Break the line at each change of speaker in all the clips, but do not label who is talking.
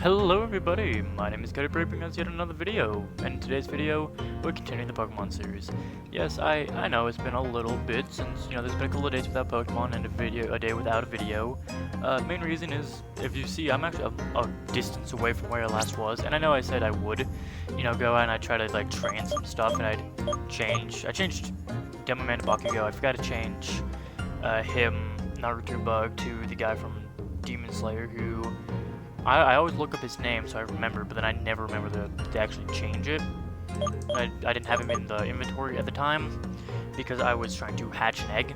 Hello everybody, my name is Cody bringing us yet another video, and in today's video, we're continuing the Pokemon series. Yes, I know it's been a little bit since, there's been a couple of days without Pokemon and a day without a video. Main reason is, if you see, I'm actually a distance away from where I last was, and I know I said I would, go out and I'd try to, train some stuff, and I changed Demoman to Bakugo. I forgot to change, him, Naruto Bug, to the guy from Demon Slayer, who... I always look up his name so I remember, but then I never remember to actually change it. I didn't have him in the inventory at the time because I was trying to hatch an egg,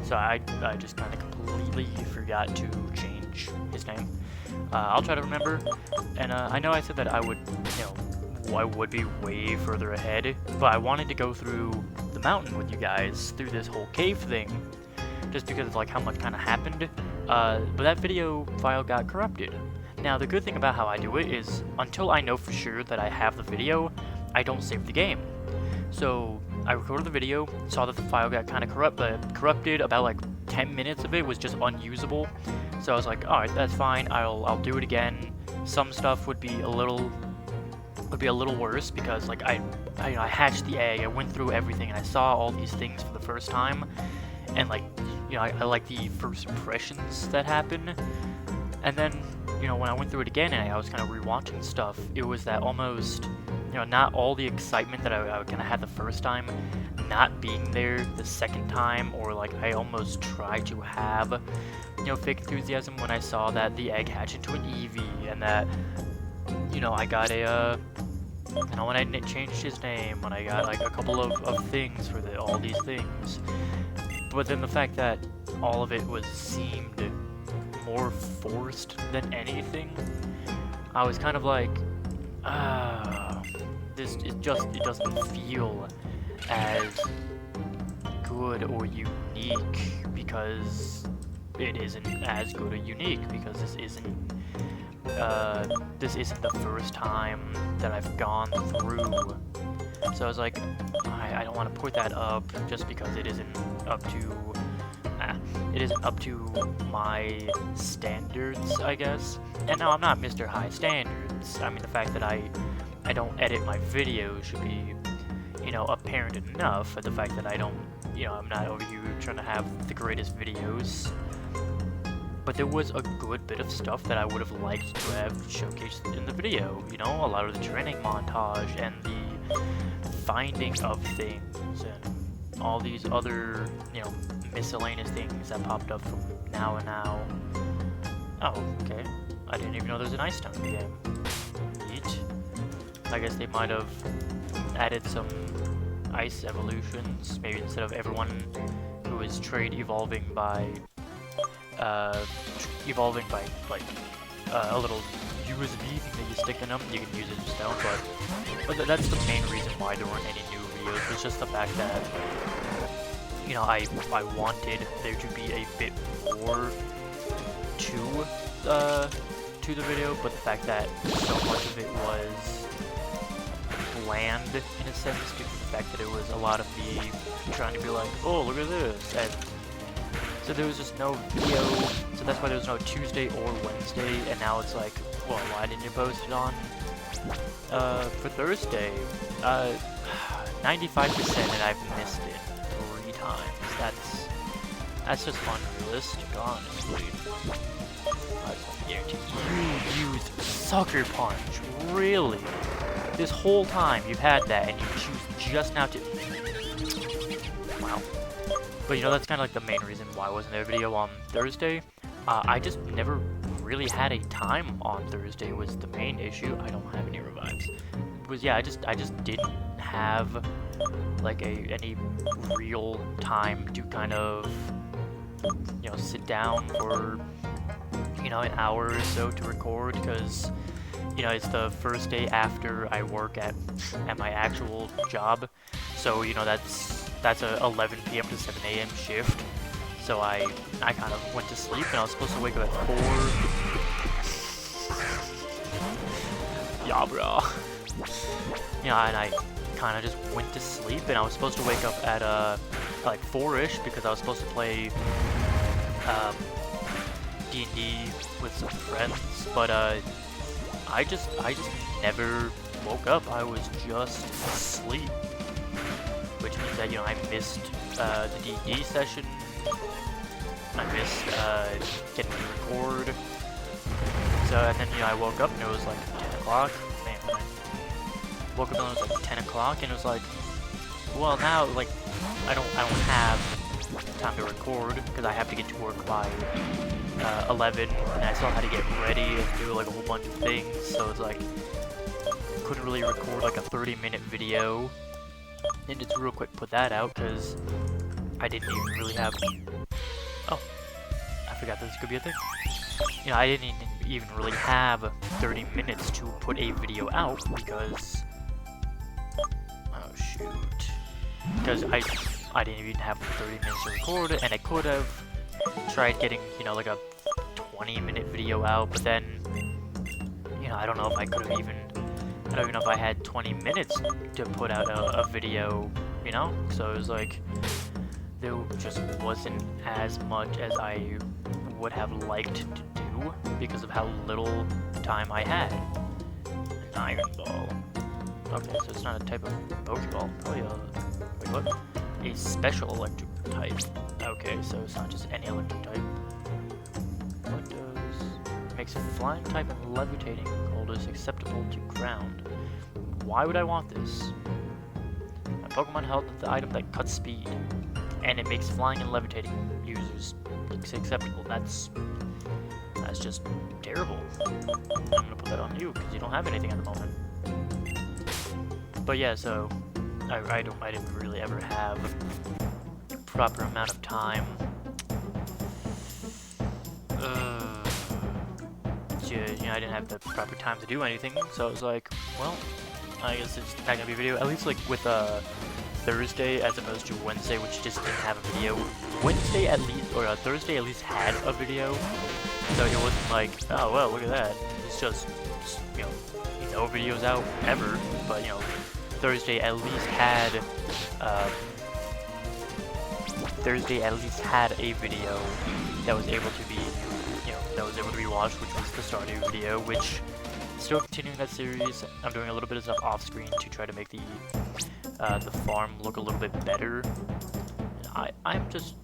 so I just kind of completely forgot to change his name. I'll try to remember, and I know I said that I would, I would be way further ahead, but I wanted to go through the mountain with you guys through this whole cave thing, just because of how much kind of happened. But that video file got corrupted. Now, the good thing about how I do it is, until I know for sure that I have the video, I don't save the game. So, I recorded the video, saw that the file got kind of corrupted, about 10 minutes of it was just unusable. So I was like, alright, that's fine, I'll do it again. Some stuff would be a little worse, because I hatched the egg, I went through everything, and I saw all these things for the first time. And I like the first impressions that happen. And then, when I went through it again and I was kind of rewatching stuff, it was that almost, not all the excitement that I kind of had the first time, not being there the second time, or I almost tried to have, fake enthusiasm when I saw that the egg hatched into an Eevee, and that, I got a, when I changed his name, when I got a couple of things for all these things. But then the fact that all of it seemed more forced than anything, I was kind of it doesn't feel as good or unique, because it isn't as good or unique, because this isn't the first time that I've gone through. So I was like, I don't want to put that up just because it isn't up to my standards, I guess. And no, I'm not Mr. High Standards. I mean, the fact that I don't edit my videos should be, apparent enough. But the fact that I don't, I'm not over here trying to have the greatest videos. But there was a good bit of stuff that I would have liked to have showcased in the video. A lot of the training montage and the finding of things and all these other, miscellaneous things that popped up from now and now. Oh, okay. I didn't even know there's an ice type in the game. Neat. I guess they might have added some ice evolutions, maybe instead of everyone who is trade evolving by a little USB thing that you stick in them, you can use it in stone, but that's the main reason why there weren't any new videos. It's just the fact that, I wanted there to be a bit more to the video, but the fact that so much of it was bland, in a sense, due to the fact that it was a lot of me trying to be like, oh, look at this, and so there was just no video, so that's why there was no Tuesday or Wednesday, and now it's like, well, why didn't you post it on, for Thursday? 95%, and I've missed it 3 times. That's just unrealistic, honestly. I just guarantee you used Sucker Punch, really? This whole time you've had that, and you choose just now to... Wow. But that's kind of the main reason why wasn't there a video on Thursday. I just never really had a time on Thursday was the main issue. I don't have any revives. I just didn't have any real time to kind of sit down for an hour or so to record, because it's the first day after I work at my actual job, so that's a 11 p.m. to 7 a.m. shift. So I kind of went to sleep, and I was supposed to wake up at 4. Yeah, bro. And I kind of just went to sleep, and I was supposed to wake up at 4-ish, because I was supposed to play D&D with some friends, but I just never woke up. I was just asleep, which means that, you know, I missed the D&D session. I missed getting to record. So, and then, you know, I woke up and it was like 10 o'clock. Man, when I woke up and it was like 10 o'clock, and it was like, well, now, like, I don't have time to record because I have to get to work by 11, and I still had to get ready and do like a whole bunch of things. So it's like, couldn't really record like a 30-minute video. And just real quick put that out because I didn't even really have. Oh, I forgot this could be a thing. You know, I didn't even really have 30 minutes to put a video out because, oh shoot, because I didn't even have 30 minutes to record, and I could have tried getting, you know, like a 20-minute video out, but then, you know, I don't know if I could have even, I don't even know if I had 20 minutes to put out a video, you know? So it was like, there just wasn't as much as I would have liked to do because of how little time I had. An iron ball. Okay, so it's not a type of Pokeball. Oh yeah. Wait, what? A special electric type. Okay, so it's not just any electric type. What does... Makes flying type and levitating holders acceptable to ground. Why would I want this? My Pokemon held the item that cuts speed, and it makes flying and levitating users acceptable. That's just terrible. I'm gonna put that on you because you don't have anything at the moment. But yeah, so I didn't really ever have a proper amount of time. You know, I didn't have the proper time to do anything, so I was like, well, I guess it's not gonna be a video. At least like with Thursday as opposed to Wednesday, which just didn't have a video. Wednesday at least, or Thursday at least had a video, so it wasn't like, oh well, look at that. It's just you know, no videos out ever. But you know, Thursday at least had a video that was able to be, you know, that was able to be watched, which was the Stardew video, which still continuing that series. I'm doing a little bit of stuff off screen to try to make the farm look a little bit better. I'm just,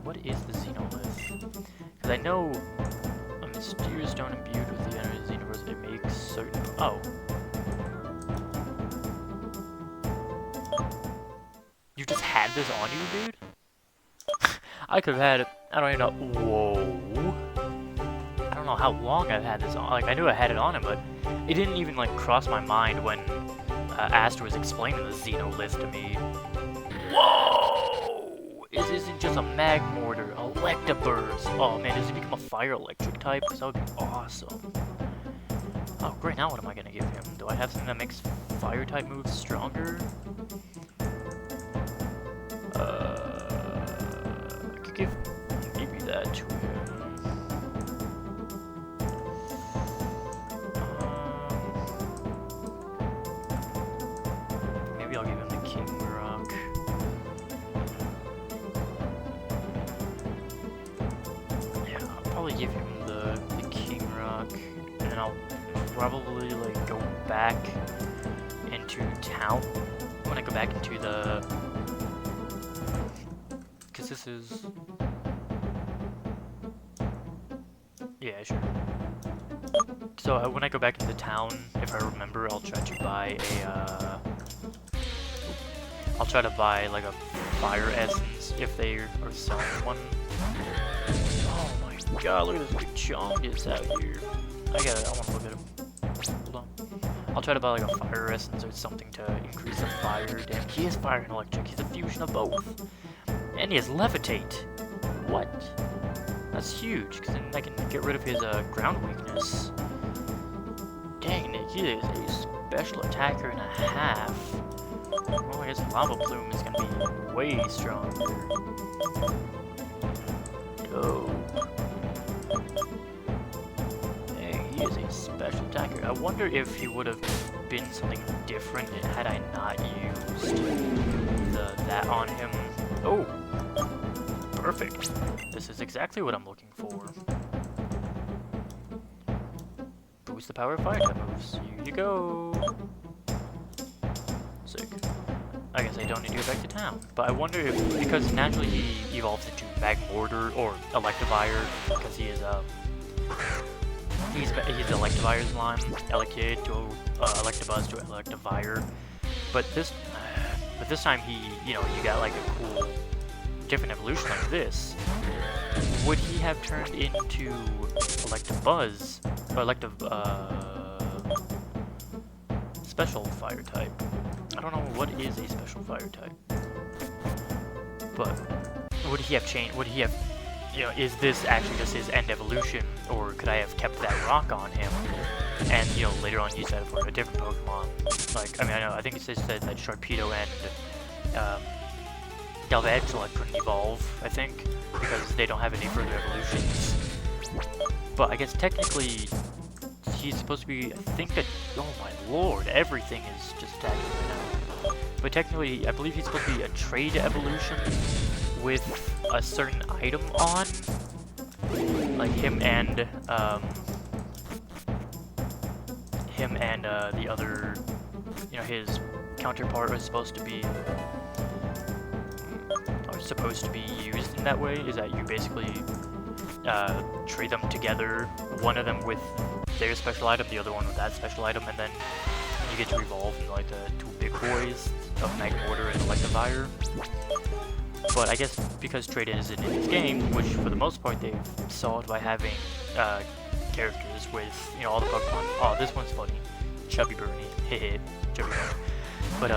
what is the Xenoverse? Because I know a mysterious stone imbued with the energy of the Xenoverse, it makes certain, oh. You just had this on you, dude? I could have had it, I don't even know, whoa. I don't know how long I've had this on, like I knew I had it on him, but it didn't even like cross my mind when Aster was explaining the Xenolith to me. Whoa! This isn't just a Magmortar, Electabuzz. Oh man, does he become a fire electric type? Because that would be awesome. Oh great, now what am I gonna give him? Do I have something that makes fire type moves stronger? I could give maybe that to him. Maybe I'll give him the King Rock. Yeah, I'll probably give him the King Rock, and then I'll probably like go back into town when I go back into the. Because this is... Yeah, sure. So when I go back into town, if I remember, I'll try to buy a, I'll try to buy like a fire essence if they are selling one. Oh my god, look at this big Chongus out here. I want to look at him. Hold on. I'll try to buy like a fire essence or something to increase the fire damage. He is fire and electric, he's a fusion of both. And he has levitate. What? That's huge, because then I can get rid of his ground weakness. Dang, Nick, he is a special attacker and a half. Well, I guess Lava Plume is going to be way stronger. Dope. Dang, he is a special attacker. I wonder if he would have been something different had I not used that on him. Oh! Perfect. This is exactly what I'm looking for. boost the power of fire type moves. Here you go. Sick. I guess I don't need to go back to town, but I wonder if, because naturally he evolves into Magmortar or Electivire, because he is he's Electivire's line, Elekid to Electabuzz to Electivire, but this time he, you got like a cool different evolution like this. Would he have turned into Electabuzz or special fire type? I don't know what is a special fire type, but would he have changed? Would he have, is this actually just his end evolution, or could I have kept that rock on him and later on use that for a different Pokemon? Like, I think it said that Sharpedo and Galvantula couldn't evolve, I think, because they don't have any further evolutions. But I guess technically he's supposed to be, I think that, oh my lord, everything is just attacking right now. But technically, I believe he's supposed to be a trade evolution with a certain item on. Like him and the other, his counterpart was supposed to be used in that way, is that you basically trade them together, one of them with their special item, the other one with that special item, and then you get to evolve into like the two big boys of Magmortar and Electivire. But I guess because trade-in isn't in this game, which for the most part they've solved by having characters with, all the Pokemon. Oh, this one's funny. Chubby Bernie. Hehe. Chubby Bernie. But,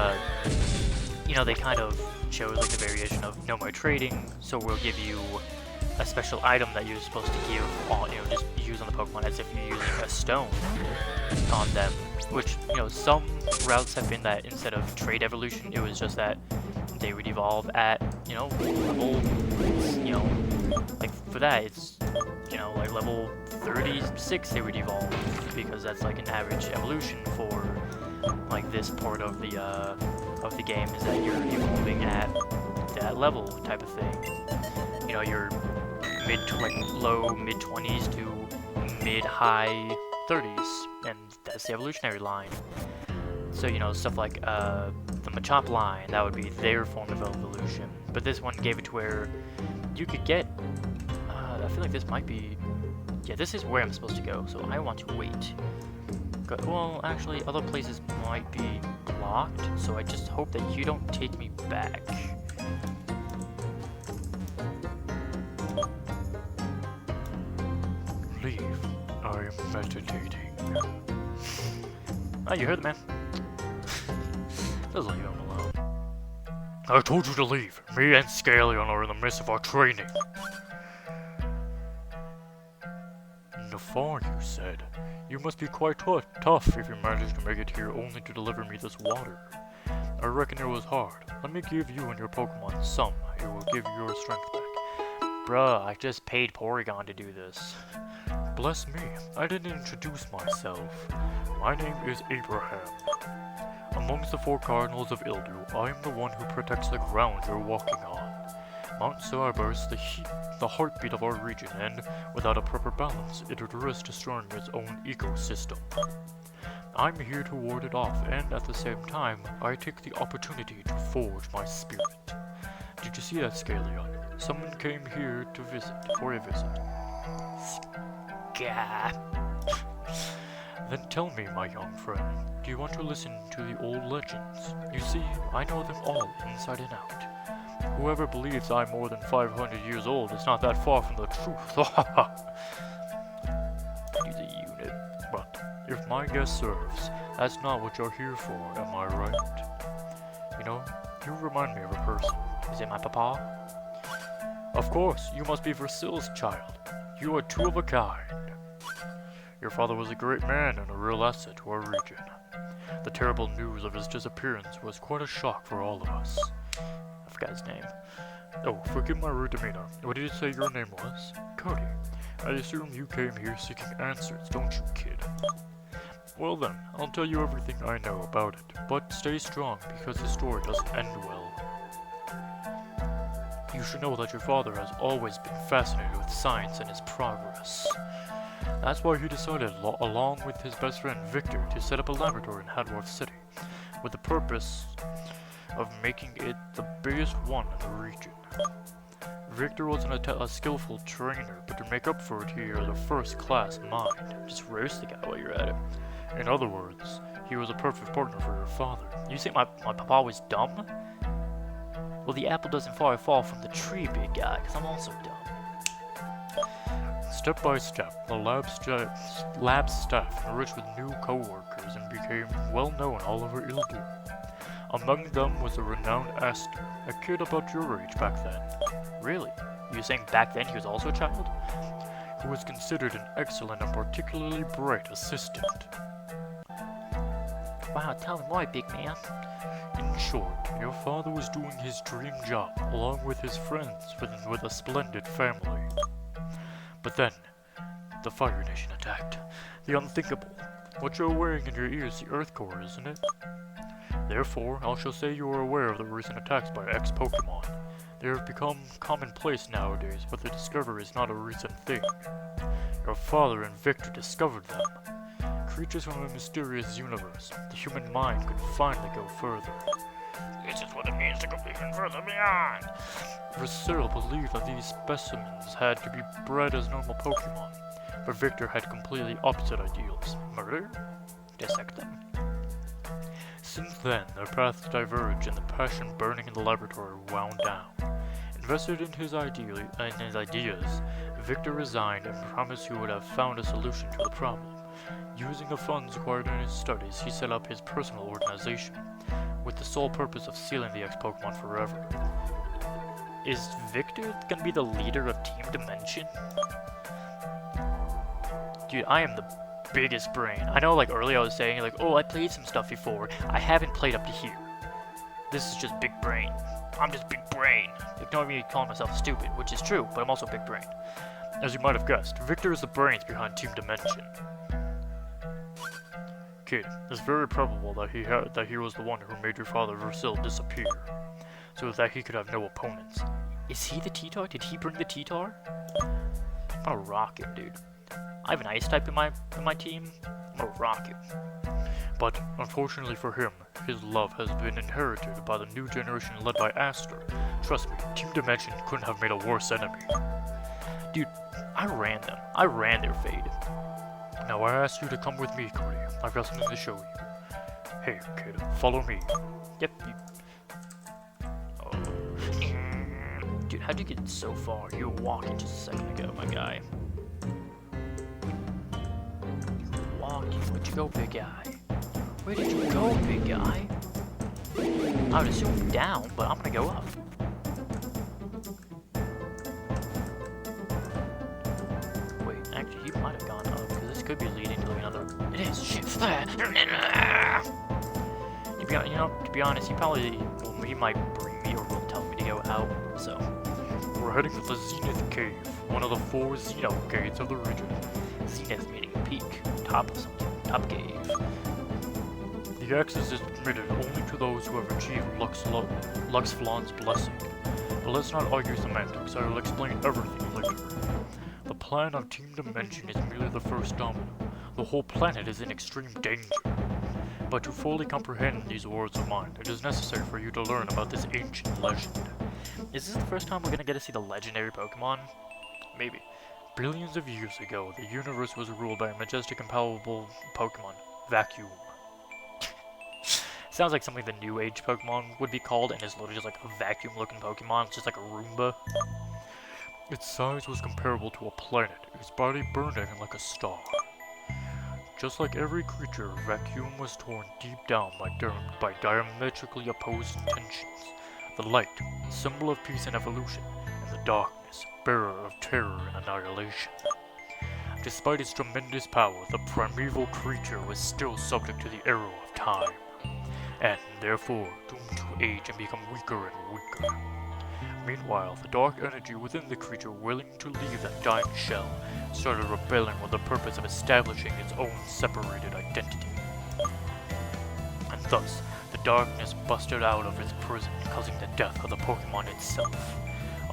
they kind of chose like the variation of no more trading, so we'll give you a special item that you're supposed to give on, just use on the Pokemon as if you're using a stone on them. Which, some routes have been that instead of trade evolution, it was just that they would evolve at, level, like for that, it's, like level 36 they would evolve, because that's like an average evolution for, like, this part of the game, is that you're evolving at that level type of thing. You're low mid-20s to mid-high 30s, and that's the evolutionary line. So, stuff like the Machop line, that would be their form of evolution. But this one gave it to where you could get, I feel like this might be, yeah, this is where I'm supposed to go, so I want to wait. Well, actually, other places might be blocked, so I just hope that you don't take me back. Leave. I am meditating. Oh, you heard the man. Just leave him alone. I told you to leave. Me and Scalion are in the midst of our training. Nafar, you said. You must be quite tough if you managed to make it here only to deliver me this water. I reckon it was hard. Let me give you and your Pokemon some. It will give you your strength back. Bruh, I just paid Porygon to do this. Bless me, I didn't introduce myself. My name is Abraham. Amongst the 4 cardinals of Ildu, I am the one who protects the ground you're walking on. Mount Xenoverse, the heartbeat of our region, and without a proper balance, it would risk destroying its own ecosystem. I'm here to ward it off, and at the same time, I take the opportunity to forge my spirit. Did you see that, Scalion? Someone came here to for a visit. Gah. Then tell me, my young friend, do you want to listen to the old legends? You see, I know them all, inside and out. Whoever believes I'm more than 500 years old is not that far from the truth. He's a unit. But, if my guess serves, that's not what you're here for, am I right? You remind me of a person. Is it my papa? Of course, you must be Versil's child. You are 2 of a kind. Your father was a great man and a real asset to our region. The terrible news of his disappearance was quite a shock for all of us. I forgot his name. Oh, forgive my rude demeanor. What did you say your name was? Cody. I assume you came here seeking answers, don't you, kid? Well then, I'll tell you everything I know about it, but stay strong because the story doesn't end well. You should know that your father has always been fascinated with science and its progress. That's why he decided, along with his best friend Victor, to set up a laboratory in Hadworth City, with the purpose of making it the biggest one in the region. Victor wasn't a skillful trainer, but to make up for it, he had a first-class mind. Just roast the guy while you're at it. In other words, he was a perfect partner for your father. You think my papa was dumb? Well, the apple doesn't fall from the tree, big guy, because I'm also dumb. Step by step, the lab staff enriched with new co-workers and became well known all over Ildur. Among them was the renowned Aster, a kid about your age back then. Really? You saying back then he was also a child? Who was considered an excellent and particularly bright assistant. Wow, tell me more, big man. In short, your father was doing his dream job, along with his friends, with a splendid family. But then, the Fire Nation attacked. The unthinkable. What you're wearing in your ears is the Earth Core, isn't it? Therefore, I shall say you are aware of the recent attacks by X-Pokemon. They have become commonplace nowadays, but the discovery is not a recent thing. Your father and Victor discovered them. Creatures from a mysterious universe. The human mind could finally go further. This is what it means to go even further beyond. Russell believed that these specimens had to be bred as normal Pokemon, but Victor had completely opposite ideals. Murder? Dissect them. Since then, their paths diverged and the passion burning in the laboratory wound down. Invested in his ideas, Victor resigned and promised he would have found a solution to the problem. Using the funds acquired in his studies, he set up his personal organization, with the sole purpose of sealing the X-Pokemon forever. Is Victor gonna be the leader of Team Dimension? Dude, I am the biggest brain. I know, like, earlier I was saying, like, oh, I played some stuff before. I haven't played up to here. This is just big brain. I'm just big brain. Ignore me calling myself stupid, which is true, but I'm also big brain. As you might have guessed, Victor is the brains behind Team Dimension. Kid, it's very probable that he was the one who made your father Versil disappear, so that he could have no opponents. Is he the T-Tar? Did he bring the T-Tar? I'm gonna rock him, dude. I have an ice type in my team. I'm gonna rock him. But unfortunately for him, his love has been inherited by the new generation led by Aster. Trust me, Team Dimension couldn't have made a worse enemy. Dude, I ran them. I ran their fade. Now I ask you to come with me, Cody. I've got something to show you. Hey, kid, follow me. Yep. Oh. Dude, how'd you get so far? You were walking just a second ago, my guy. Walking. Where'd you go, big guy? Where did you go, big guy? I would assume down, but I'm gonna go up. Wait, actually, he might have gone up, because this could be leading to another. It is. Shit. To be honest, he might bring me or will tell me to go out. So, we're heading to the Zenith Cave, one of the 4 Xeno caves of the region. Zenith meaning peak, top of something, top cave. The access is permitted only to those who have achieved Lux Flawn's blessing. But let's not argue semantics, I will explain everything later. The plan of Team Dimension is merely the first domino. The whole planet is in extreme danger. But to fully comprehend these words of mine, it is necessary for you to learn about this ancient legend. Is this the first time we're gonna get to see the legendary Pokemon? Maybe. Billions of years ago, the universe was ruled by a majestic and powerful Pokemon, Vacuum. Sounds like something the New Age Pokemon would be called, and it's literally just like a vacuum-looking Pokemon. It's just like a Roomba. Its size was comparable to a planet, its body burning like a star. Just like every creature, Vacuum was torn deep down by diametrically opposed intentions. The light, symbol of peace and evolution, and the darkness, bearer of terror and annihilation. Despite its tremendous power, the primeval creature was still subject to the arrow of time, and therefore doomed to age and become weaker and weaker. Meanwhile, the dark energy within the creature willing to leave that dying shell started rebelling with the purpose of establishing its own separated identity. And thus, the darkness busted out of its prison, causing the death of the Pokemon itself.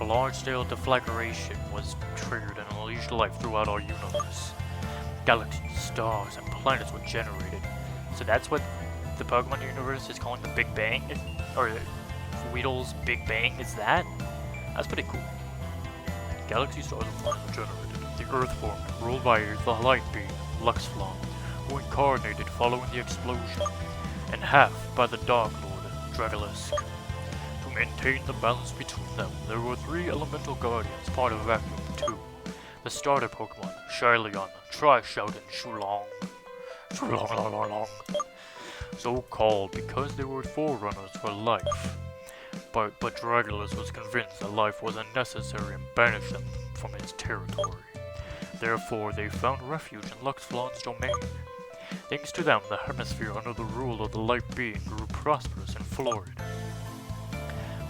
A large-scale deflagration was triggered and unleashed life throughout our universe. Galaxies, stars, and planets were generated. So that's what the Pokemon universe is calling the Big Bang? Or Weedle's Big Bang is that? That's pretty cool. Galaxy stars and planets were generated. The Earth formed, ruled by the light being, Luxflon, who incarnated following the explosion, and half by the Dark Lord, Dragalisk. To maintain the balance between them, there were 3 elemental guardians, part of Vacuum 2. The starter Pokemon, Shyleon, Tri-Shout, and Shulong. Shulong. So called because they were forerunners for life. But Dragulus was convinced that life was unnecessary and banished them from its territory. Therefore, they found refuge in Luxflon's domain. Thanks to them, the hemisphere under the rule of the light being grew prosperous and florid.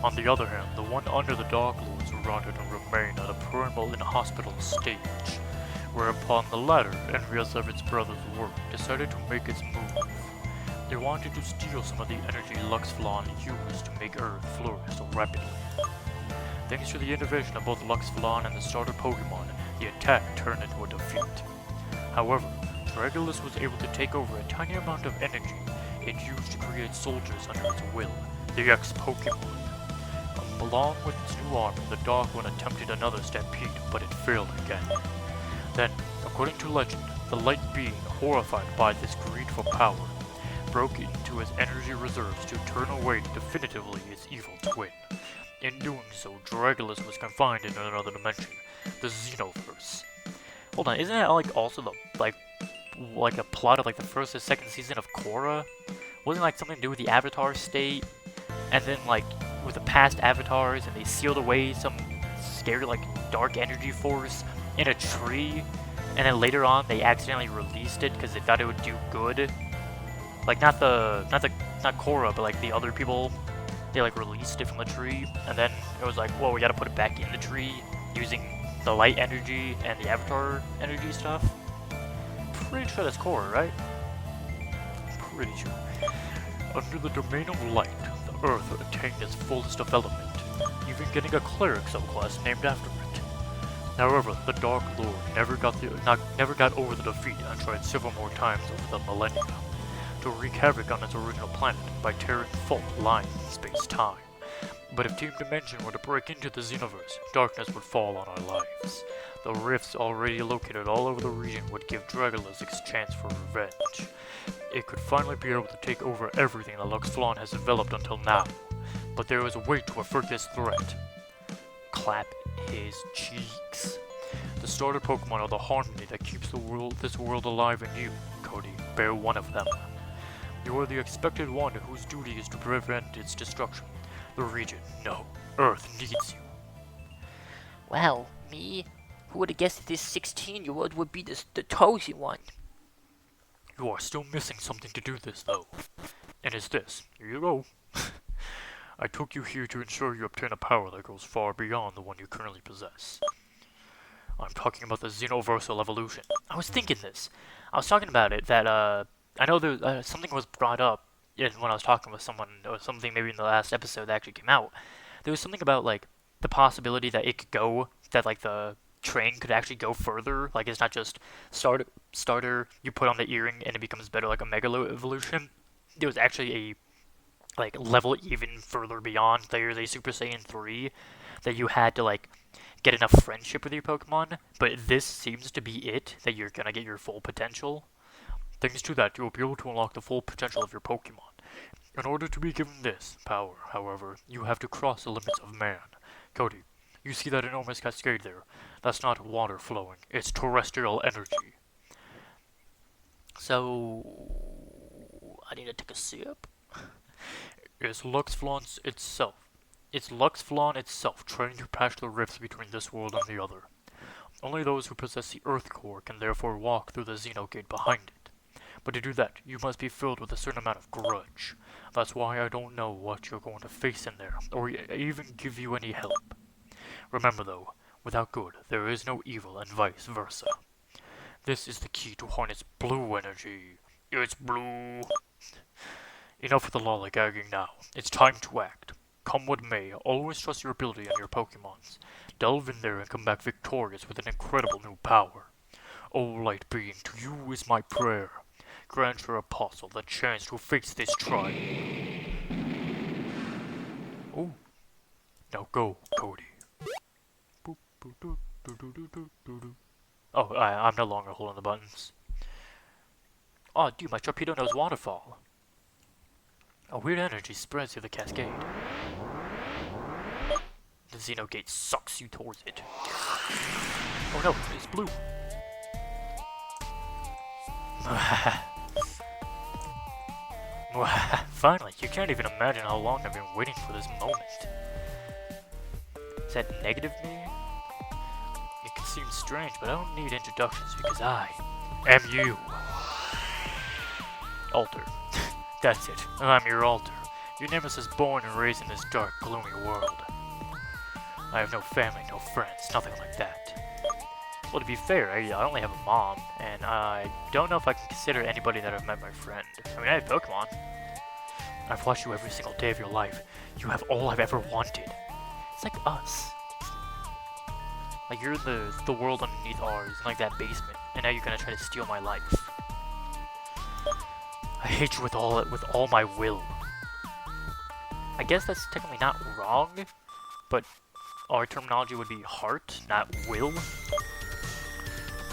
On the other hand, the one under the Dark Lords rotted and remained at a primal inhospitable stage, whereupon the latter, envious of its brother's work, decided to make its move. They wanted to steal some of the energy Luxflon used to make Earth flourish so rapidly. Thanks to the innovation of both Luxflon and the starter Pokemon, the attack turned into a defeat. However, Dragulus was able to take over a tiny amount of energy it used to create soldiers under its will, the X-Pokemon. Along with its new army, the Dark One attempted another stampede, but it failed again. Then, according to legend, the light being, horrified by this greed for power, broke into his energy reserves to turn away definitively its evil twin. In doing so, Dragulus was confined in another dimension, the Xenoverse. Hold on, isn't that like also the like a plot of like the first or second season of Korra? Wasn't like something to do with the Avatar state, and then like with the past avatars, and they sealed away some scary like dark energy force in a tree, and then later on they accidentally released it because they thought it would do good. Like not Korra, but like the other people, they like released it from the tree, and then it was like, whoa, we gotta put it back in the tree using the light energy and the avatar energy stuff. Pretty sure that's Korra, right? Pretty sure. Under the domain of light, the Earth attained its fullest development, even getting a cleric subclass named after it. However, the Dark Lord never got over the defeat and tried several more times over the millennia to wreak havoc on its original planet by tearing fault lines in space-time. But if Team Dimension were to break into the Xenoverse, darkness would fall on our lives. The rifts already located all over the region would give Dragulus its chance for revenge. It could finally be able to take over everything that Luxflon has developed until now. But there is a way to avert this threat. Clap his cheeks. The starter Pokemon are the harmony that keeps this world alive, and you, Cody, bear one of them. You are the expected one whose duty is to prevent its destruction. The region, no, Earth needs you.
Well, me? Who would have guessed that this 16-year-old would be the chosen one?
You are still missing something to do this, though. And it's this. Here you go. I took you here to ensure you obtain a power that goes far beyond the one you currently possess. I'm talking about the Xenoversal evolution. I was thinking this. I was talking about it, that, I know there, something was brought up when I was talking with someone, or something maybe in the last episode that actually came out. There was something about, like, the possibility that it could go, that, like, the train could actually go further. Like, it's not just starter, you put on the earring and it becomes better, like a Megalo evolution. There was actually a, like, level even further beyond. There's a Super Saiyan 3 that you had to, like, get enough friendship with your Pokemon. But this seems to be it, that you're gonna get your full potential. Thanks to that, you will be able to unlock the full potential of your Pokemon. In order to be given this power, however, you have to cross the limits of man. Cody, you see that enormous cascade there? That's not water flowing, it's terrestrial energy.
So, I need to take a sip.
It's Luxflon itself. It's Luxflon itself trying to patch the rifts between this world and the other. Only those who possess the Earth Core can therefore walk through the Xenogate behind it. But to do that, you must be filled with a certain amount of grudge. That's why I don't know what you're going to face in there, or even give you any help. Remember though, without good, there is no evil, and vice versa. This is the key to harness blue energy. It's blue. Enough with the lollygagging now. It's time to act. Come what may, always trust your ability and your Pokemons. Delve in there and come back victorious with an incredible new power. O light being, to you is my prayer. Grant your apostle the chance to face this trial. Oh, now go, Cody. Boop, boop, doo, doo, doo, doo, doo, doo, doo. Oh, I'm no longer holding the buttons. Oh, dude, my torpedo knows waterfall. A weird energy spreads through the cascade. The Xenogate sucks you towards it. Oh no, it's blue. Finally, you can't even imagine how long I've been waiting for this moment. Is that negative me? It can seem strange, but I don't need introductions because I am you. Alter. That's it. I'm your alter. Your nemesis born and raised in this dark, gloomy world. I have no family, no friends, nothing like that. Well, to be fair, I only have a mom, and I don't know if I can consider anybody that I've met my friend. I mean, I have Pokemon. I've watched you every single day of your life. You have all I've ever wanted. It's like us. Like, you're in the world underneath ours, in like that basement, and now you're gonna try to steal my life. I hate you with all my will. I guess that's technically not wrong, but our terminology would be heart, not will.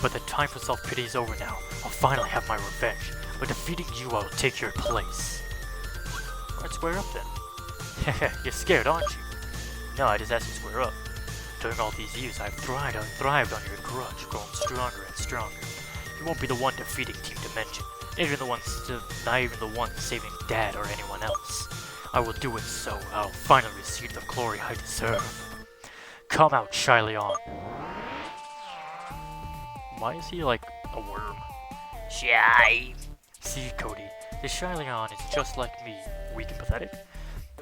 But the time for self-pity is over now. I'll finally have my revenge. By defeating you, I'll take your place. Alright, square up then. You're scared, aren't you? No, I just asked you to square up. During all these years, I've thrived on your grudge, growing stronger and stronger. You won't be the one defeating Team Dimension. Not even the one saving Dad or anyone else. I will do it so I'll finally receive the glory I deserve. Come out, Shyleon. Why is he like a worm?
Shy.
See, Cody, this Shyleon is just like me, weak and pathetic.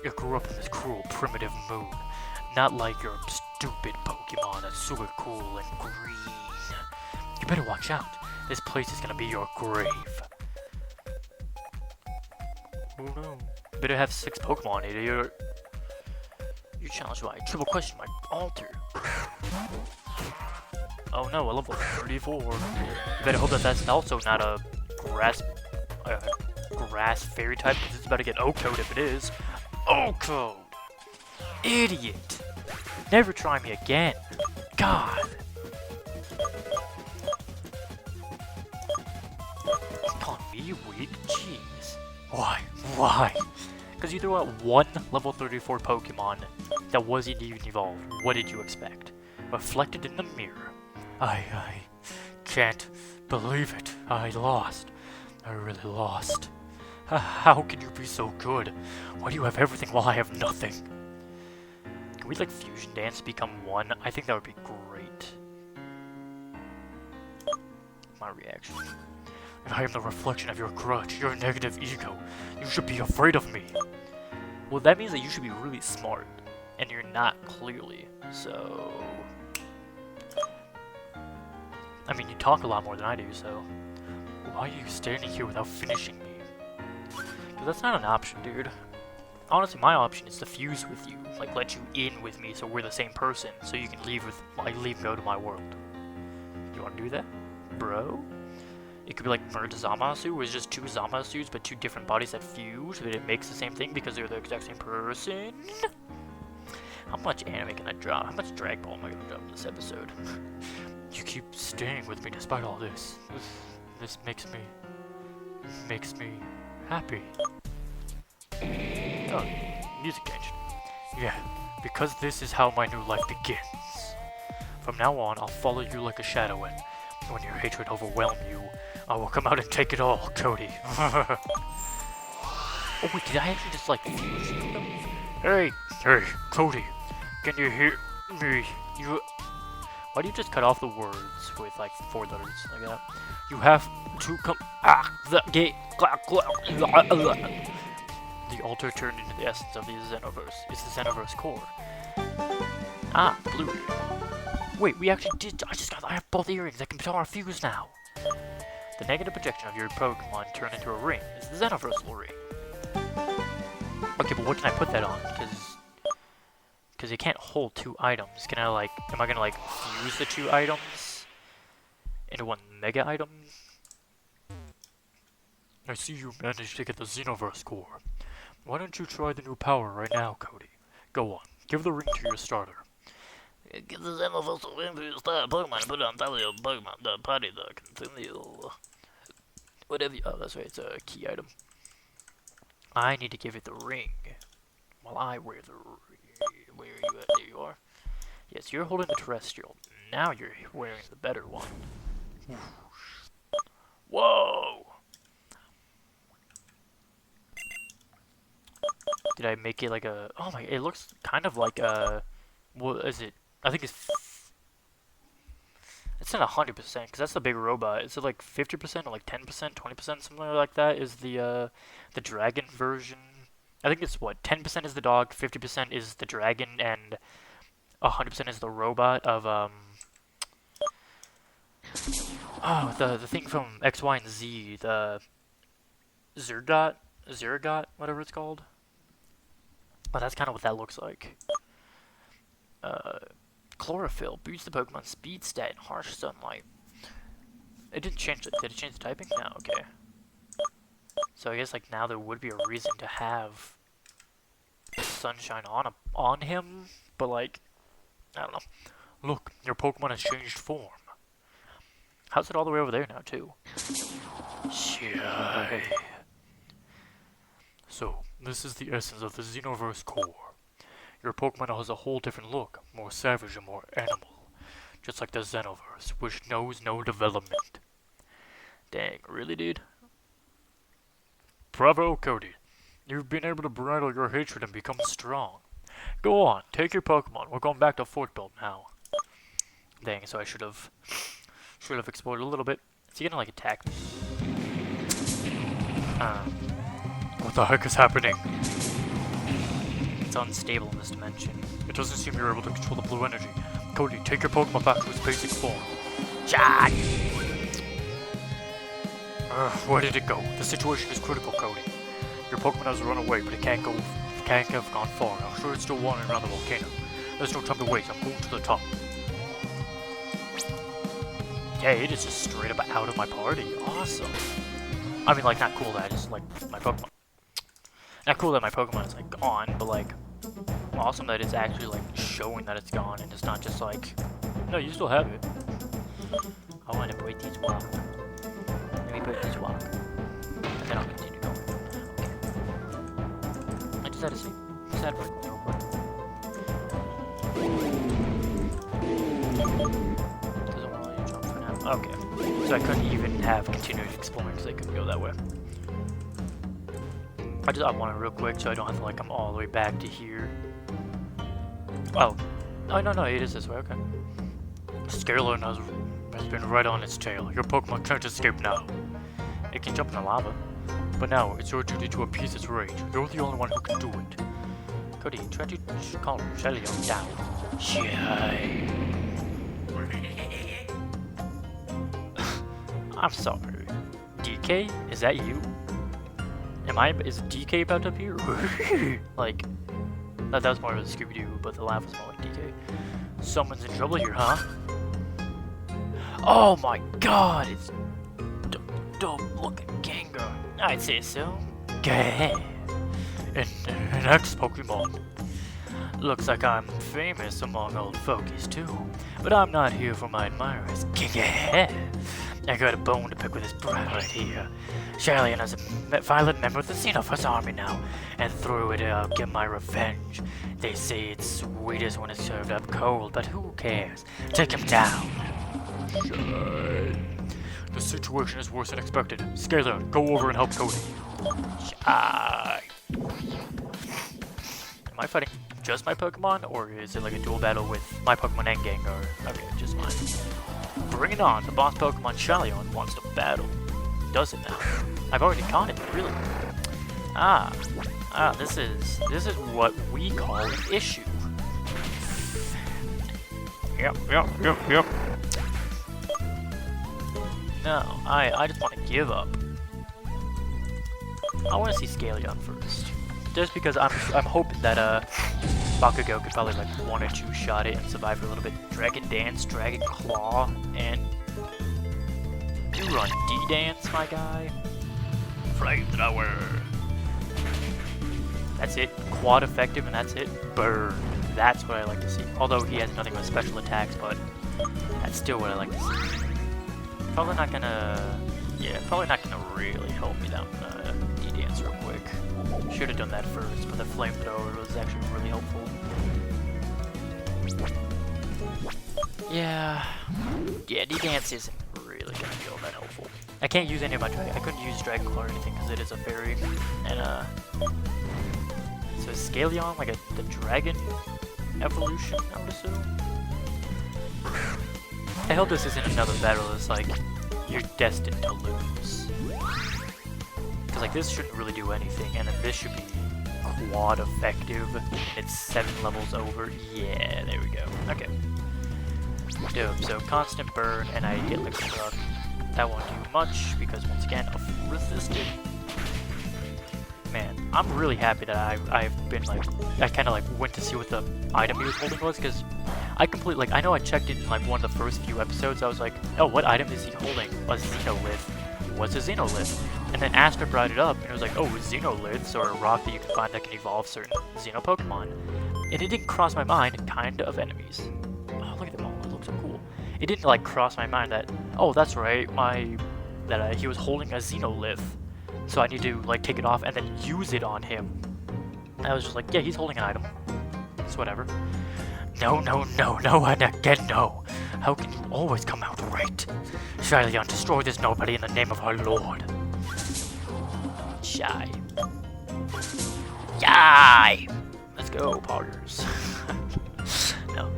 You grew up in this cruel, primitive moon, not like your stupid Pokemon that's super cool and green. You better watch out. This place is gonna be your grave. Oh no. You better have 6 Pokemon, idiot. You challenged my triple question, my alter. Oh no, a level 34. You better hope that that's also not a grass fairy type, because it's about to get O-code if it is. O-code! Idiot! Never try me again. God! Call me weak? Jeez. Why? Why? Because you threw out one level 34 Pokemon that wasn't even evolved. What did you expect? Reflected in the mirror. I can't believe it. I lost. I really lost. How can you be so good? Why do you have everything while I have nothing? Can we like fusion dance become one? I think that would be great. My reaction. If I am the reflection of your grudge, your negative ego, you should be afraid of me. Well, that means that you should be really smart. And you're not, clearly. So... I mean, you talk a lot more than I do, so... Why are you standing here without finishing me? Because that's not an option, dude. Honestly, my option is to fuse with you. Like, let you in with me so we're the same person. So you can leave and go to my world. You want to do that? Bro? It could be like merge Zamasu, where it's just 2 Zamasu's, but 2 different bodies that fuse, but it makes the same thing because they're the exact same person. How much anime can I drop? How much Drag Ball am I going to drop in this episode? You keep staying with me despite all this. This makes me happy. Oh, music changed. Yeah, because this is how my new life begins. From now on, I'll follow you like a shadow, and when your hatred overwhelms you, I will come out and take it all, Cody. Oh wait, did I actually just like fuse with them? Hey, Cody, can you hear me? Why do you just cut off the words with like 4 letters like that? You have to come. The gate. The altar turned into the essence of the Xenoverse. It's the Xenoverse core. Blue. Wait, we actually did. I have both earrings. I can tell our fuse now. The negative projection of your Pokemon turned into a ring. It's the Xenoverse ring. Okay, but what can I put that on? Because it can't hold 2 items. Am I gonna like fuse the 2 items into one mega item. I see you managed to get the Xenoverse core. Why don't you try the new power right now, Cody? Go on, give the ring to your starter.
Give the Xenoverse a ring to your starter Pokemon and put it on top of your Pokemon. The party that continue. Whatever.
Oh, that's right, it's a key item. I need to give it the ring. While I wear the ring. Where are you at? There you are. Yes, you're holding the terrestrial. Now you're wearing the better one. Whoa! Did I make it like a... Oh my... It looks kind of like a... What is it? I think it's... It's not 100%, because that's the big robot. Is it like 50% or like 10%, 20%, something like that is the dragon version? I think it's what, 10% is the dog, 50% is the dragon, and 100% is the robot of, oh, the thing from X, Y, and Z, the Zergot, whatever it's called. Oh, that's kind of what that looks like. Chlorophyll boosts the Pokemon speed stat in harsh sunlight. It didn't change it. Did it change the typing? No, okay. So I guess like now there would be a reason to have sunshine on him, but like, I don't know. Look, your Pokemon has changed form. How's it all the way over there now too? Shy. So, this is the essence of the Xenoverse core. Your Pokemon has a whole different look, more savage and more animal. Just like the Xenoverse, which knows no development. Dang, really, dude? Bravo, Cody. You've been able to bridle your hatred and become strong. Go on, take your Pokemon. We're going back to Fort Belt now. Dang, so I should have explored a little bit. Is he gonna like attack me? What the heck is happening? It's unstable in this dimension. It doesn't seem you're able to control the blue energy. Cody, take your Pokemon back to its basic form.
Charge!
Where did it go? The situation is critical, Cody. Your Pokemon has run away, but it can't have gone far. I'm sure it's still wandering around the volcano. There's no time to wait. I'm going to the top. Yeah, it is just straight up out of my party. Awesome. I mean, like, not cool that it's like my Pokemon. Not cool that my Pokemon is like gone, but like awesome that it's actually like showing that it's gone and it's not just like, no, you still have it. I want to break these walk. Let me break these walk. And then I'll continue going. Okay. I just had to see. Just had to break real quick. Doesn't want to let you jump for now. Okay. So I couldn't even have continued exploring because I couldn't go that way. I want it real quick so I don't have to like come all the way back to here. Oh. Oh, no, it is this way, okay. Scalar has been right on its tail. Your Pokemon can't escape now. It can jump in the lava. But now, it's your duty to appease its rage. You're the only one who can do it. Cody, try to calm Shellion down. Shy. I'm sorry. DK? Is that you? Is DK about to appear? Like, that was more of a Scooby-Doo, but the laugh was more like DK. Someone's in trouble here, huh? Oh my god, it's dope-looking Gengar. I'd say so. Gah. And next Pokemon. Looks like I'm famous among old folkies too, but I'm not here for my admirers. Gah. I got a bone to pick with this brat right here. Shellion is a violent member of the Xenoverse army now, and through it I'll get my revenge. They say it's sweetest when it's served up cold, but who cares? Take him down. The situation is worse than expected. Scalar, go over and help Cody. Shy. Am I fighting just my Pokemon, or is it like a dual battle with my Pokemon and Gengar? Okay, just mine. Bring it on, the boss Pokemon Shellion wants to battle. Does it now? I've already caught it, really. This is what we call an issue. Yep. No, I just want to give up. I want to see Scaleon first. Just because I'm hoping that Bakugo could probably like 1 or 2 shot it and survive for a little bit. Dragon Dance, Dragon Claw, and do run D-Dance, my guy.
Flamethrower.
That's it. Quad effective, and that's it. Burn. That's what I like to see. Although he has nothing with special attacks, but that's still what I like to see. Probably not gonna... Yeah, probably not gonna really help me down D-Dance real quick. Should have done that first, but the flamethrower was actually really helpful. Yeah, D-Dance isn't really gonna be all that helpful. I can't use any of my I couldn't use Dragon Claw or anything because it is a fairy, and so Scaleon, like the dragon evolution, I would assume. I hope this isn't another battle that's like you're destined to lose. Because like this shouldn't really do anything, and then this should be quad effective. It's 7 levels over. Yeah, there we go. Okay. Dope. So constant burn, and I get liquid rock. That won't do much because once again, resisted. Man, I'm really happy that I've been like I kind of like went to see what the item he was holding was, because I completely like I know I checked it in like one of the first few episodes. I was like, oh, what item is he holding? A Xenolith. What's a Xenolith? And then Astra brought it up, and it was like, oh, Xenoliths are a rock that you can find that can evolve certain Xeno Pokemon. And it didn't cross my mind, kind of enemies. Oh, look at them all. It looks so cool. It didn't like cross my mind that, oh, that's right, he was holding a Xenolith. So I need to like take it off and then use it on him. I was just like, yeah, he's holding an item. It's whatever. No, and again no. How can you always come out right? Shaileon, destroy this nobody in the name of our lord. Shy. Yay! Let's go, poggers. No.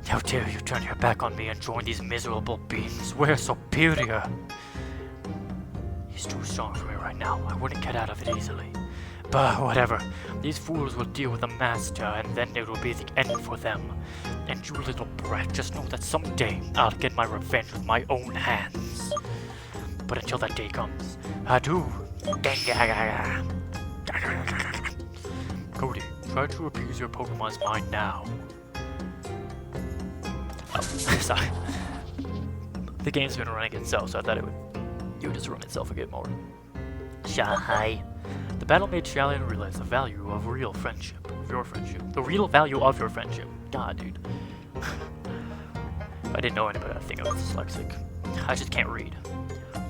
How dare you turn your back on me and join these miserable beings? We're superior. He's too strong for me right now. I wouldn't get out of it easily. But whatever. These fools will deal with the master, and then it will be the end for them. And you little brat, just know that someday I'll get my revenge with my own hands. But until that day comes, adieu. Cody, try to appease your Pokemon's mind now. Oh, sorry. The game's been running itself, so I thought it would just run itself a bit more. Shy. The battle made Shaileon realize the value of real friendship. Of your friendship. The real value of your friendship. God, dude. If I didn't know anybody, I'd think I was dyslexic. I just can't read.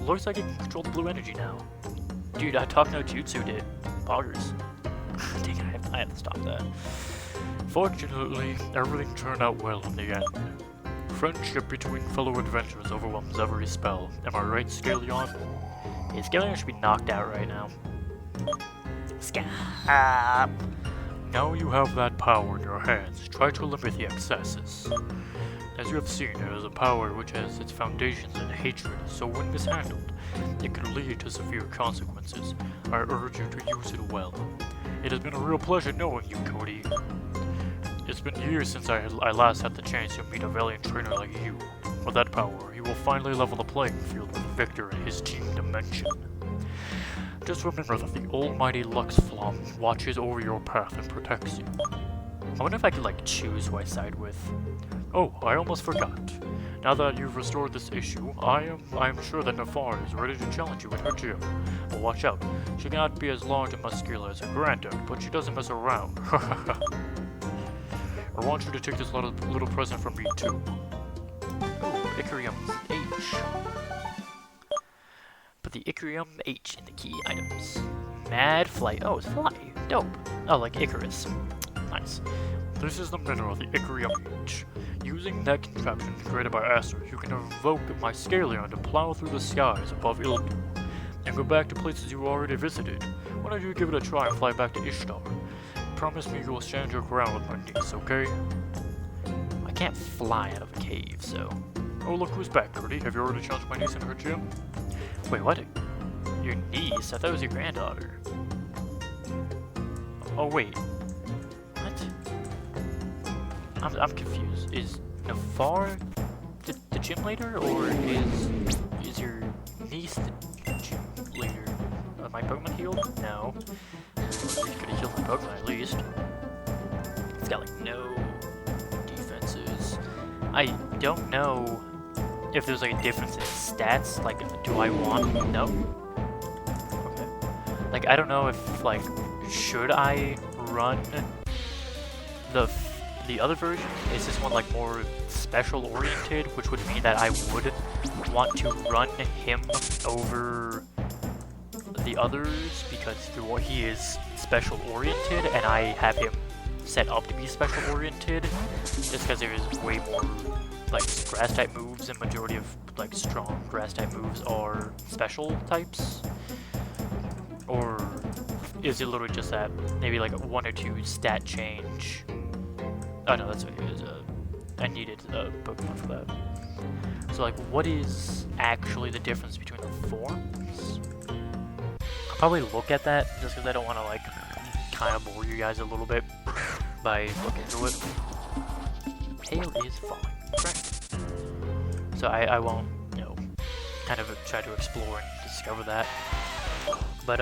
Looks like you can control the blue energy now. Dude, I talk no jutsu did. Poggers. Dang it, I have to stop that. Fortunately, everything turned out well in the end. Friendship between fellow adventurers overwhelms every spell. Am I right, Scaleon? Yeah, Scaleon should be knocked out right now. Stop! Now you have that power in your hands. Try to limit the excesses. As you have seen, it is a power which has its foundations in hatred, so when mishandled, it can lead to severe consequences. I urge you to use it well. It has been a real pleasure knowing you, Cody. It's been years since I last had the chance to meet a valiant trainer like you. With that power, he will finally level the playing field with Victor and his team Dimension. Just remember that the almighty Lux Flom watches over your path and protects you. I wonder if I could like choose who I side with. Oh, I almost forgot. Now that you've restored this issue, I am sure that Nafar is ready to challenge you in her gym. But watch out, she cannot be as large and muscular as her granddad, but she doesn't mess around. I want you to take this little present from me too. Oh, Icarium H. Put the Icarium H in the key items. Mad Flight. Oh, it's Fly. Dope. Oh, like Icarus. Nice. This is the mineral, the Icarium H. Using that contraption created by Astra, you can evoke my Scaleon to plow through the skies above Ildu, and go back to places you already visited. Why don't you give it a try and fly back to Ishtar? Promise me you will stand your ground with my niece, okay? I can't fly out of a cave, so... Oh, look who's back, Cody. Have you already challenged my niece in her gym? Wait, what? Your niece? I thought it was your granddaughter. Oh, wait. What? I'm confused. Is Nafar the gym leader, or is your niece the gym leader? My Pokemon healed? No. You could have healed my Pokemon at least. It's got like no defenses. I don't know if there's like a difference in stats, like, do I want? No. Okay. Like, I don't know if, like, should I run the other version? Is this one like more special oriented, which would mean that I would want to run him over the others because he is special oriented and I have him set up to be special oriented just because there is way more like grass type moves and majority of like strong grass type moves are special types? Or is it literally just that maybe like a 1 or 2 stat change? Oh no, that's what it is. I needed a Pokemon for that. So like, what is actually the difference between the forms? I'll probably look at that just because I don't want to like kind of bore you guys a little bit by looking into it. Hail is falling. Right. So I won't, you know, kind of try to explore and discover that. But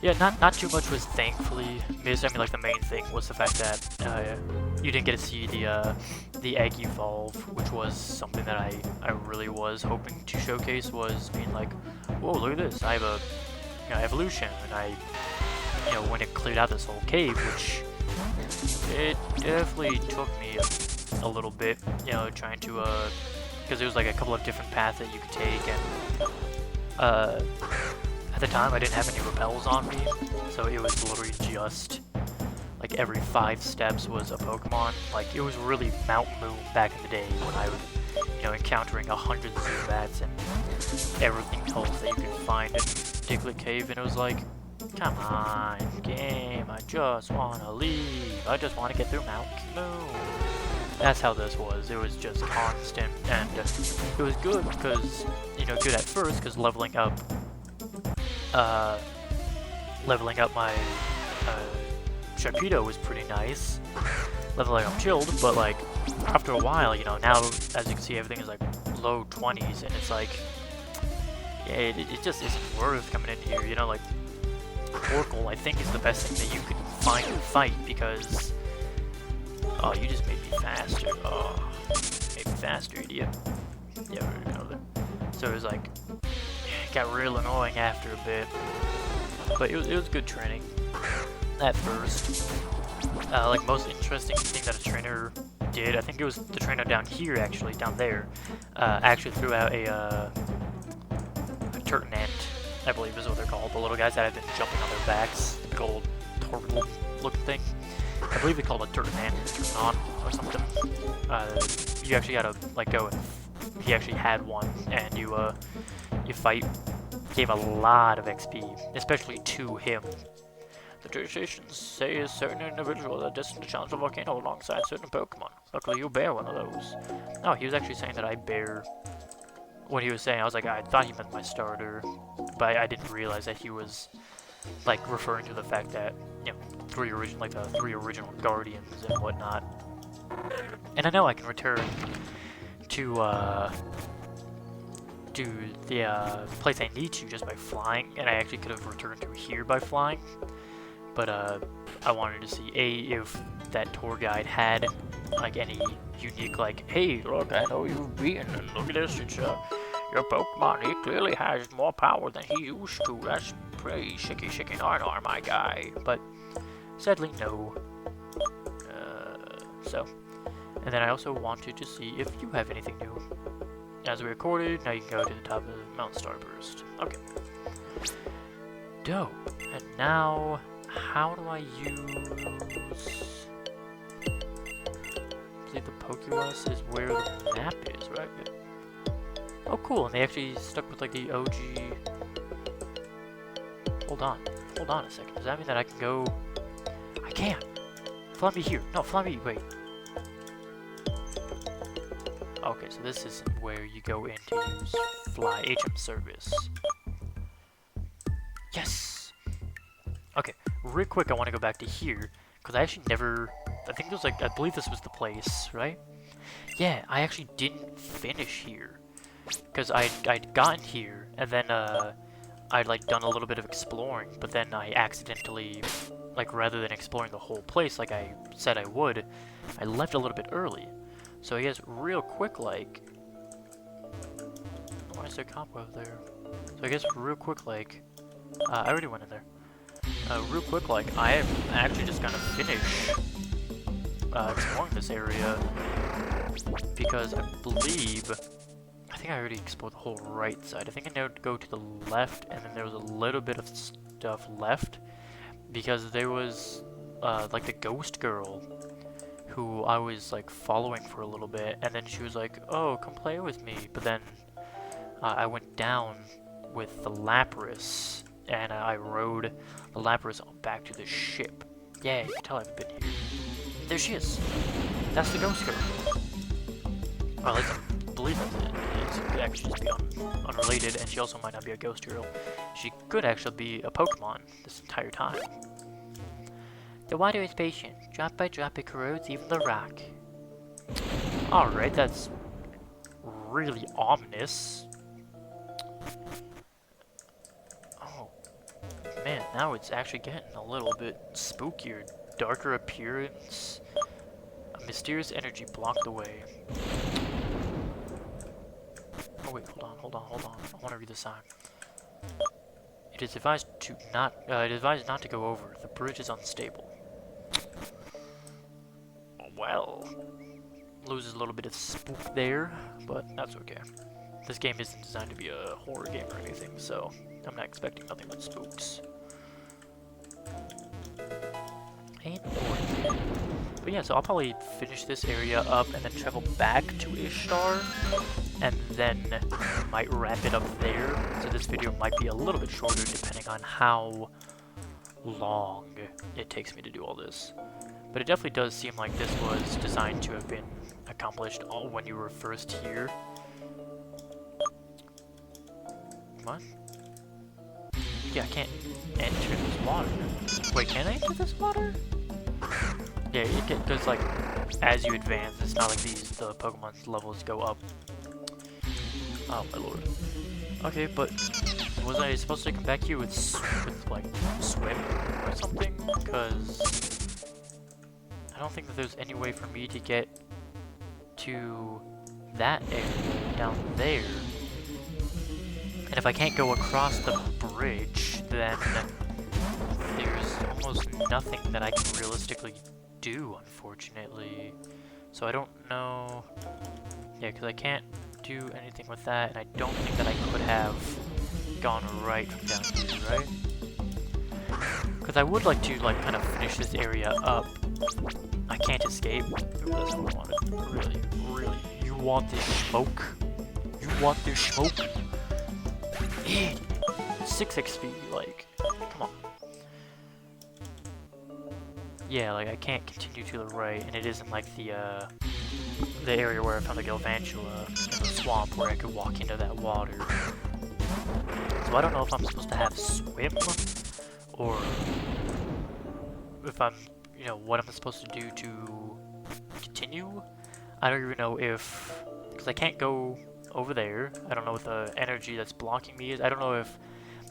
yeah, not too much was thankfully missed. I mean, like the main thing was the fact that you didn't get to see the egg evolve, which was something that I really was hoping to showcase. Was being like, whoa, look at this! I have a evolution, and when it cleared out this whole cave, which it definitely took me a little bit, trying to because there was like a couple of different paths that you could take, and at the time I didn't have any repels on me, so it was literally just like every 5 steps was a Pokemon. Like it was really Mount Moon back in the day when I was, encountering 100 Zubats and everything else that you could find in Diglett Cave, and it was like, come on, game, I just wanna leave. I just wanna get through Mount Moon. That's how this was. It was just constant, and it was good because, good at first because leveling up my Sharpedo was pretty nice. Leveling up Chilled, but like after a while, now as you can see, everything is like low 20s, and it's like, yeah, it just isn't worth coming in here. Like Oracle, I think, is the best thing that you can find and fight because, oh, you just made me faster. Oh, made me faster, idiot. Yeah, we know that. So it was like, it got real annoying after a bit, but it was good training at first. Like most interesting thing that a trainer did, I think it was the trainer down here, actually, down there, actually threw out a Turtonet, I believe is what they're called, the little guys that have been jumping on their backs, the big old turtle looking thing. I believe they call it Turtonet, Turton or something. You actually gotta like go and he actually had one, and you fight. Gave a lot of XP, especially to him. The traditions say a certain individual that destined to challenge a volcano alongside certain Pokemon. Luckily, you bear one of those. No, he was actually saying that I bear. What he was saying, I was like, I thought he meant my starter, but I didn't realize that he was like referring to the fact that the 3 original Guardians and whatnot. And I know I can return to the place I need to just by flying, and I actually could have returned to here by flying, but I wanted to see if that tour guide had like any unique, like, hey, look, I know you've beaten, and look at this, it's your Pokemon, he clearly has more power than he used to. That's pretty shaky nar, my guy. But sadly, no. And then I also wanted to see if you have anything new. As we recorded, now you can go to the top of Mount Starburst. Okay. Dope. And now, how do I use... I believe the Pokémon is where the map is, right? Oh, cool. And they actually stuck with like the OG... Hold on a second. Does that mean that I can go... I can't. Fly me here. No, fly me. Wait. Okay, so this isn't where you go in to use Fly HM service. Yes! Okay, real quick, I want to go back to here, because I actually never... I think it was like... I believe this was the place, right? Yeah, I actually didn't finish here. Because I'd gotten here, and then I'd like done a little bit of exploring, but then I accidentally, like, rather than exploring the whole place like I said I would, I left a little bit early. So I guess real quick, like, why is there cobweb there? So I guess real quick, like, I already went in there. Real quick, like, I am actually just gonna finish exploring this area because I think I already explored the whole right side. I think I need to go to the left, and then there was a little bit of stuff left because there was like the ghost girl who I was like following for a little bit, and then she was like, "Oh, come play with me," but then I went down with the Lapras, and I rode the Lapras back to the ship. Yeah, you can tell I've been here. There she is. That's the ghost girl. Well, at least I believe that's it. It could actually just be unrelated, and she also might not be a ghost girl. She could actually be a Pokemon this entire time. The water is patient. Drop by drop, it corrodes even the rock. Alright, that's really ominous. Oh, man, now it's actually getting a little bit spookier. Darker appearance. A mysterious energy blocked the way. Oh wait, hold on. I want to read the sign. It is advised not to go over. The bridge is unstable. Well, loses a little bit of spook there, but that's okay. This game isn't designed to be a horror game or anything, so I'm not expecting nothing but spooks. But yeah, so I'll probably finish this area up and then travel back to Ishtar, and then might wrap it up there. So this video might be a little bit shorter depending on how long it takes me to do all this. But it definitely does seem like this was designed to have been accomplished all when you were first here. What? Yeah, I can't enter this water. Wait, can I enter this water? Yeah, it goes like, as you advance, it's not like the Pokemon's levels go up. Oh my lord. Okay, but was I supposed to come back here with like, swim or something? Because I don't think that there's any way for me to get to that area down there. And if I can't go across the bridge, then there's almost nothing that I can realistically do, unfortunately. So I don't know. Yeah, because I can't do anything with that, and I don't think that I could have gone right from down here, right? Because I would like to, like, kind of finish this area up. I can't escape. Ooh, that's what I wanted. Really? You want this smoke? You want this smoke? 6 XP, like, come on. Yeah, like, I can't continue to the right, and it isn't like the area where I found the Galvantula in the swamp where I could walk into that water. So I don't know if I'm supposed to have swim, or if I'm, you know, what I'm supposed to do to continue. I don't even know if, because I can't go over there. I don't know what the energy that's blocking me is. I don't know if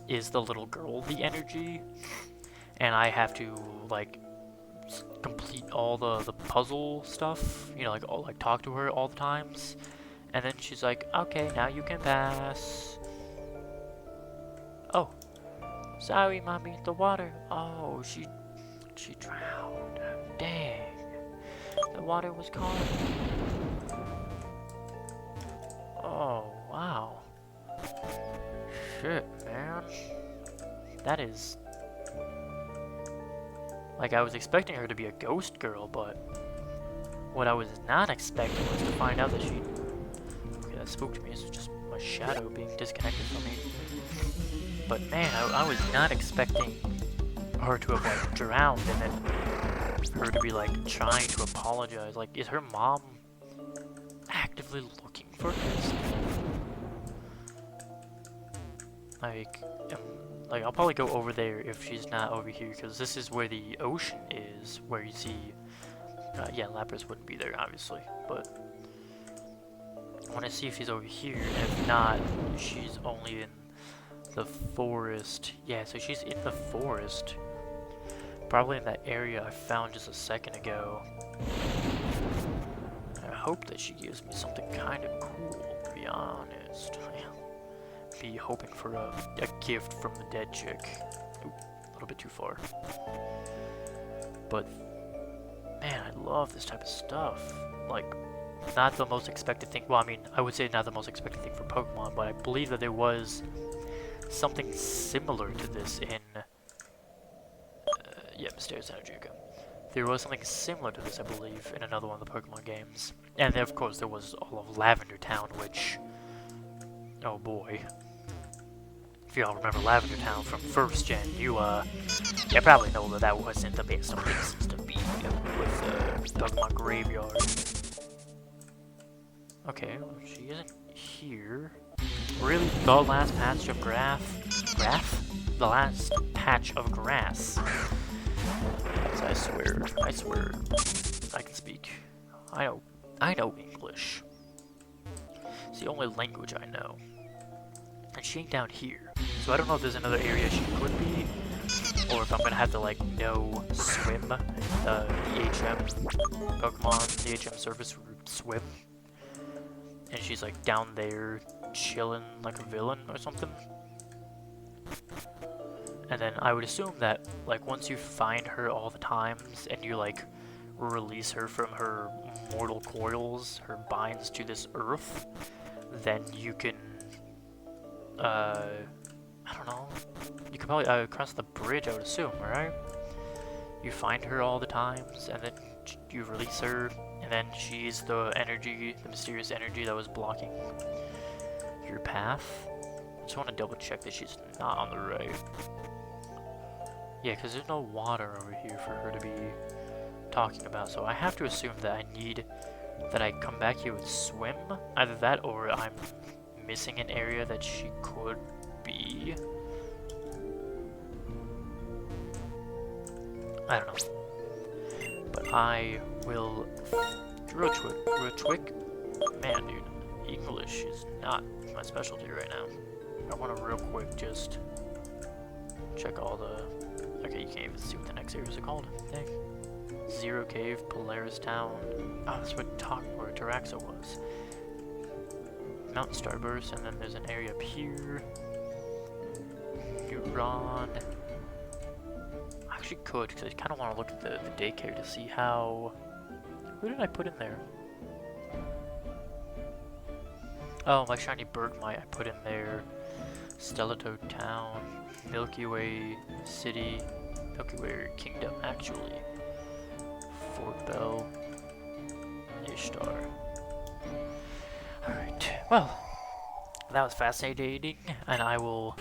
is the little girl the energy, and I have to like complete all the puzzle stuff, you know, like talk to her all the times, and then she's like, okay, now you can pass. Oh, sorry, mommy, the water. Oh, she drowned. Dang, the water was calm. Oh, wow. Shit, man. That is... Like, I was expecting her to be a ghost girl, but... What I was not expecting was to find out that she... Okay, that spooked me. It's just my shadow being disconnected from me. But man, I was not expecting her to have, like, drowned, and then her to be, like, trying to apologize. Like, is her mom actively looking for this? Like, I'll probably go over there if she's not over here, because this is where the ocean is, where you see, yeah, Lapras wouldn't be there, obviously, but I want to see if she's over here, and if not, she's only in the forest. Yeah, so she's in the forest, probably in that area I found just a second ago. I hope that she gives me something kind of cool, to be honest. be hoping for a gift from the dead chick. Oop, a little bit too far. But, man, I love this type of stuff. Like, not the most expected thing. Well, I mean, I would say not the most expected thing for Pokemon, but I believe that there was something similar to this in... yeah, Mysterious Energy again. There was something similar to this, I believe, in another one of the Pokemon games. And then, of course, there was all of Lavender Town, which... oh boy. If y'all remember Lavender Town from first gen, you probably know that that wasn't the best of places to be with Pokemon Graveyard. Okay, well, she isn't here. Really? The last patch of grass? The last patch of grass. I swear, I can speak. I know English. It's the only language I know. And she ain't down here. So I don't know if there's another area she could be, or if I'm gonna have to, like, swim, the HM Pokemon, the HM service route swim. And she's, like, down there, chilling like a villain or something. And then I would assume that, like, once you find her all the times, and you, like, release her from her mortal coils, her binds to this earth, then you can, I don't know, you can probably, cross the bridge, I would assume, right? You find her all the times, and then you release her, and then she's the energy, the mysterious energy that was blocking your path. I just want to double check that she's not on the right. Yeah, because there's no water over here for her to be talking about, so I have to assume that I come back here with swim. Either that, or I'm missing an area that she could be. I don't know. But I will... Real quick. Man, dude, English is not my specialty right now. I want to real quick just check all the... Okay, you can't even see what the next areas are called. Dang. Zero Cave, Polaris Town. Oh, that's where Taraxa was. Mountain Starburst, and then there's an area up here. Huron. I actually could, because I kind of want to look at the daycare to see how... Who did I put in there? Oh, my shiny Bergmite I put in there. Stellato Town, Milky Way City, Milky Way Kingdom, actually. Fort Bell, Ishtar. Alright, well, that was fascinating, and I will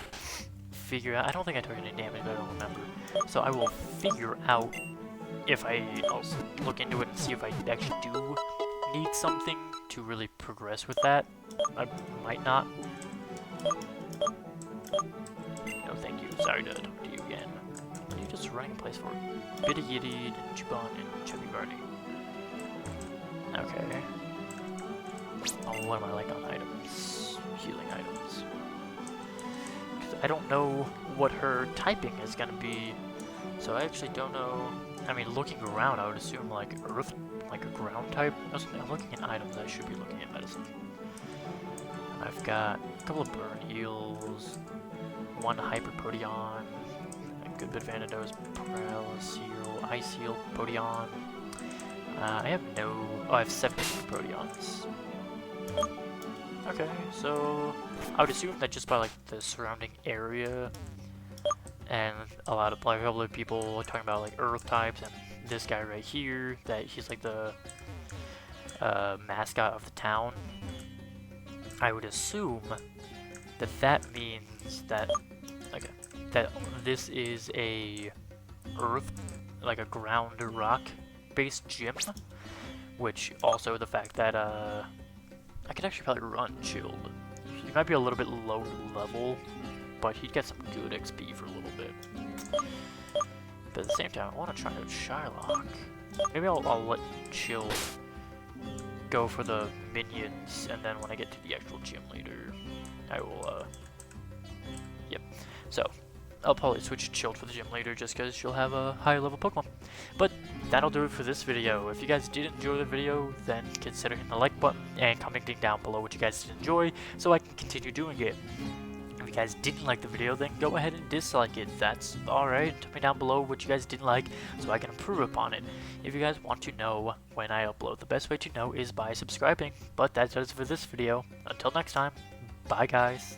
figure out, I don't think I took any damage, but I don't remember. So I will figure out if I'll look into it and see if I actually do need something to really progress with that. I might not. No, thank you. Sorry to talk to you again. What are you just running a place for? Bitty Yitty, Chubon, and Chubby Barney. Okay. Oh, what am I like on items? Healing items. Because I don't know what her typing is gonna be. So I actually don't know. I mean, looking around, I would assume like earth, like a ground type. I'm looking at items, I should be looking at medicine. I've got a couple of burn heals, one Hyper Proteon, a good bit of Antidote, Paralyseal, Ice Heal, Proteon. I have I have 7 Proteons. Okay, so I would assume that just by like the surrounding area, and a couple of people talking about like earth types, and this guy right here, that he's like the mascot of the town. I would assume that that means that that this is a earth, like a ground rock based gym, which also the fact that I could actually probably run Chilled. He might be a little bit low level, but he'd get some good XP for a little bit. But at the same time, I want to try out Shylock. Maybe I'll let Chilled go for the minions, and then when I get to the actual gym leader, I will, yep. So, I'll probably switch Chilled for the gym leader just because she'll have a higher level Pokemon. But that'll do it for this video. If you guys did enjoy the video, then consider hitting the like button and commenting down below what you guys did enjoy so I can continue doing it. If you guys didn't like the video, then go ahead and dislike it. That's alright. Tell me down below what you guys didn't like so I can improve upon it. If you guys want to know when I upload, the best way to know is by subscribing. But that does it for this video. Until next time, bye guys.